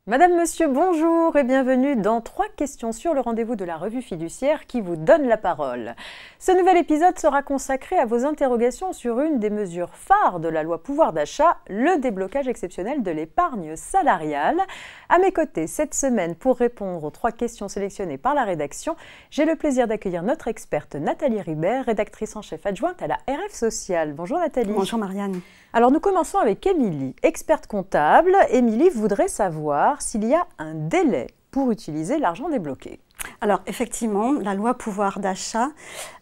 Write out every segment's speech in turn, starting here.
Madame, Monsieur, bonjour et bienvenue dans 3 questions sur le rendez-vous de la revue fiduciaire qui vous donne la parole. Ce nouvel épisode sera consacré à vos interrogations sur une des mesures phares de la loi pouvoir d'achat, le déblocage exceptionnel de l'épargne salariale. À mes côtés, cette semaine, pour répondre aux 3 questions sélectionnées par la rédaction, j'ai le plaisir d'accueillir notre experte Nathalie Ribert, rédactrice en chef adjointe à la RF Sociale. Bonjour Nathalie. Bonjour Marianne. Alors nous commençons avec Émilie, experte comptable. Émilie voudrait savoir s'il y a un délai pour utiliser l'argent débloqué. Alors effectivement, la loi pouvoir d'achat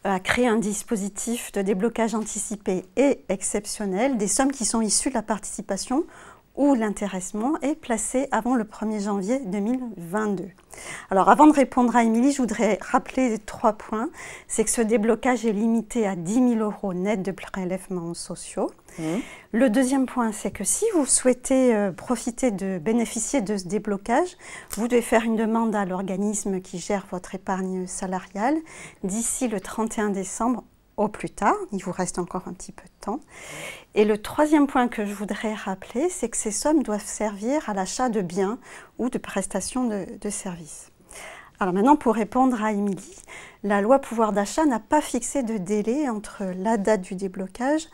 a créé un dispositif de déblocage anticipé et exceptionnel des sommes qui sont issues de la participation ou l'intéressement est placé avant le 1er janvier 2022. Alors avant de répondre à Émilie, je voudrais rappeler 3 points. C'est que ce déblocage est limité à 10 000 € net de prélèvements sociaux. Le deuxième point, c'est que si vous souhaitez bénéficier de ce déblocage, vous devez faire une demande à l'organisme qui gère votre épargne salariale d'ici le 31 décembre au plus tard. Il vous reste encore un petit peu de temps. Et le troisième point que je voudrais rappeler, c'est que ces sommes doivent servir à l'achat de biens ou de prestations de services. Alors maintenant, pour répondre à Émilie, la loi pouvoir d'achat n'a pas fixé de délai entre la date du déblocage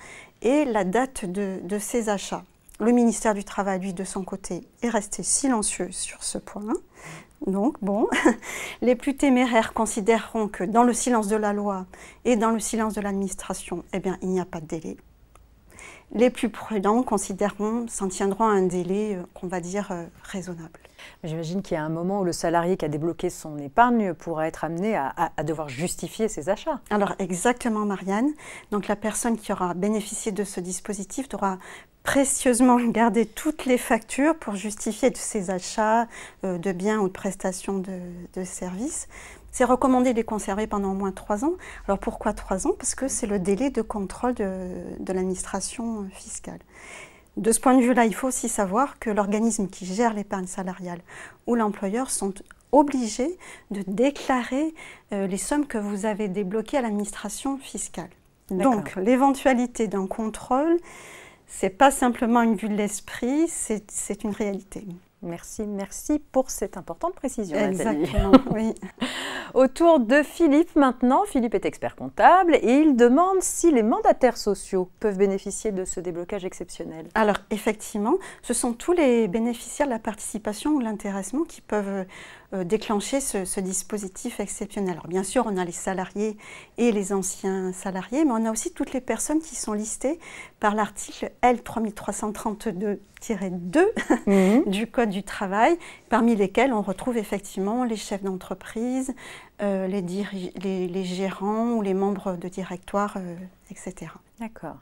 et la date de ces achats. Le ministère du Travail, lui, de son côté, est resté silencieux sur ce point. Donc, bon, les plus téméraires considéreront que dans le silence de la loi et dans le silence de l'administration, eh bien, il n'y a pas de délai. Les plus prudents s'en tiendront à un délai qu'on va dire raisonnable. J'imagine qu'il y a un moment où le salarié qui a débloqué son épargne pourra être amené à devoir justifier ses achats. Alors exactement Marianne, donc la personne qui aura bénéficié de ce dispositif devra précieusement garder toutes les factures pour justifier de ses achats de biens ou de prestations de services. C'est recommandé de les conserver pendant au moins 3 ans. Alors pourquoi 3 ans? Parce que c'est le délai de contrôle de l'administration fiscale. De ce point de vue-là, il faut aussi savoir que l'organisme qui gère l'épargne salariale ou l'employeur sont obligés de déclarer les sommes que vous avez débloquées à l'administration fiscale. Donc l'éventualité d'un contrôle, ce n'est pas simplement une vue de l'esprit, c'est une réalité. Merci pour cette importante précision, Exactement, oui. Au tour de Philippe maintenant. Philippe est expert comptable et il demande si les mandataires sociaux peuvent bénéficier de ce déblocage exceptionnel. Alors effectivement, ce sont tous les bénéficiaires de la participation ou de l'intéressement qui peuvent déclencher ce dispositif exceptionnel. Alors bien sûr, on a les salariés et les anciens salariés, mais on a aussi toutes les personnes qui sont listées par l'article L3332-2 du Code du travail, parmi lesquels on retrouve effectivement les chefs d'entreprise, les gérants ou les membres de directoire, etc. D'accord.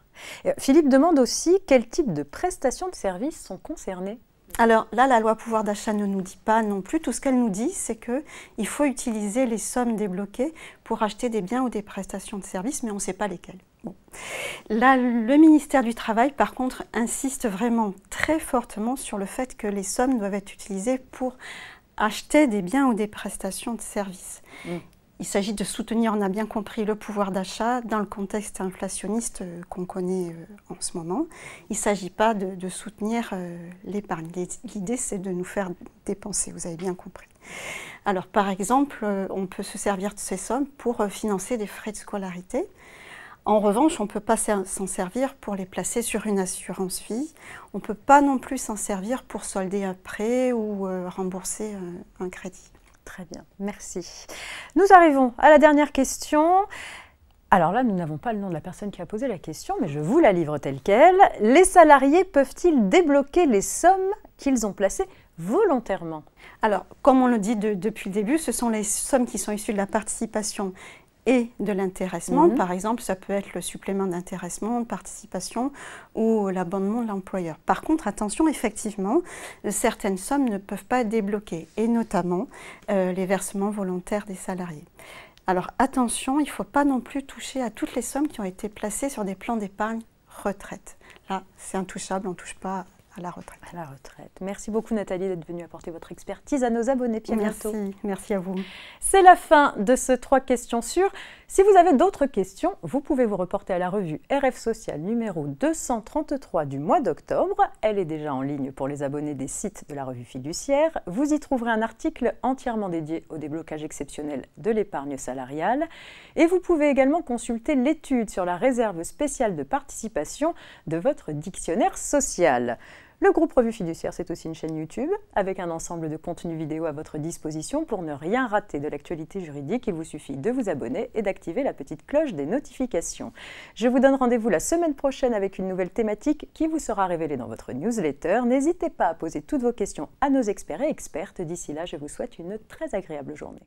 Philippe demande aussi quel type de prestations de services sont concernées. Alors là, la loi pouvoir d'achat ne nous dit pas non plus. Tout ce qu'elle nous dit, c'est qu'il faut utiliser les sommes débloquées pour acheter des biens ou des prestations de services, mais on ne sait pas lesquelles. Bon. Là, le ministère du Travail, par contre, insiste vraiment très fortement sur le fait que les sommes doivent être utilisées pour acheter des biens ou des prestations de services. Il s'agit de soutenir, on a bien compris, le pouvoir d'achat dans le contexte inflationniste qu'on connaît en ce moment. Il ne s'agit pas de soutenir l'épargne. L'idée, c'est de nous faire dépenser, vous avez bien compris. Alors, par exemple, on peut se servir de ces sommes pour financer des frais de scolarité. En revanche, on ne peut pas s'en servir pour les placer sur une assurance vie. On ne peut pas non plus s'en servir pour solder un prêt ou rembourser un crédit. Très bien, merci. Nous arrivons à la dernière question. Alors là, nous n'avons pas le nom de la personne qui a posé la question, mais je vous la livre telle quelle. Les salariés peuvent-ils débloquer les sommes qu'ils ont placées volontairement? Alors, comme on le dit depuis le début, ce sont les sommes qui sont issues de la participation et de l'intéressement. Par exemple, ça peut être le supplément d'intéressement, de participation ou l'abondement de l'employeur. Par contre, attention, effectivement, certaines sommes ne peuvent pas être débloquées, et notamment les versements volontaires des salariés. Alors attention, il ne faut pas non plus toucher à toutes les sommes qui ont été placées sur des plans d'épargne retraite. Là, c'est intouchable, on ne touche pas à la retraite. À la retraite. Merci beaucoup Nathalie d'être venue apporter votre expertise à nos abonnés. Puis à bientôt. Merci à vous. C'est la fin de ce 3 questions sur Si vous avez d'autres questions, vous pouvez vous reporter à la revue RF Social numéro 233 du mois d'octobre. Elle est déjà en ligne pour les abonnés des sites de la revue fiduciaire. Vous y trouverez un article entièrement dédié au déblocage exceptionnel de l'épargne salariale. Et vous pouvez également consulter l'étude sur la réserve spéciale de participation de votre dictionnaire social. Le groupe Revue Fiduciaire, c'est aussi une chaîne YouTube avec un ensemble de contenus vidéo à votre disposition. Pour ne rien rater de l'actualité juridique, il vous suffit de vous abonner et d'activer la petite cloche des notifications. Je vous donne rendez-vous la semaine prochaine avec une nouvelle thématique qui vous sera révélée dans votre newsletter. N'hésitez pas à poser toutes vos questions à nos experts et expertes. D'ici là, je vous souhaite une très agréable journée.